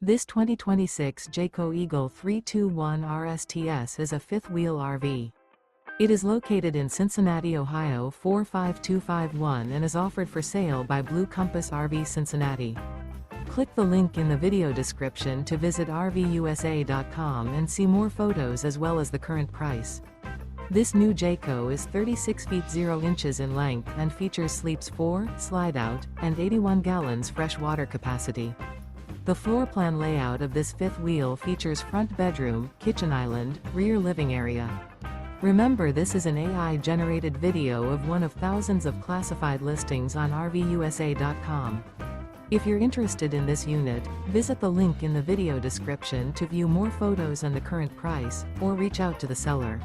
This 2026 Jayco Eagle 321 RSTS is a fifth-wheel RV. It is located in Cincinnati, Ohio 45251 and is offered for sale by Blue Compass RV Cincinnati. Click the link in the video description to visit RVUSA.com and see more photos as well as the current price. This new Jayco is 36 feet 0 inches in length and features sleeps 4, slide-out, and 81 gallons fresh water capacity. The floor plan layout of this fifth wheel features front bedroom, kitchen island, rear living area. Remember, this is an AI-generated video of one of thousands of classified listings on RVUSA.com. If you're interested in this unit, visit the link in the video description to view more photos and the current price, or reach out to the seller.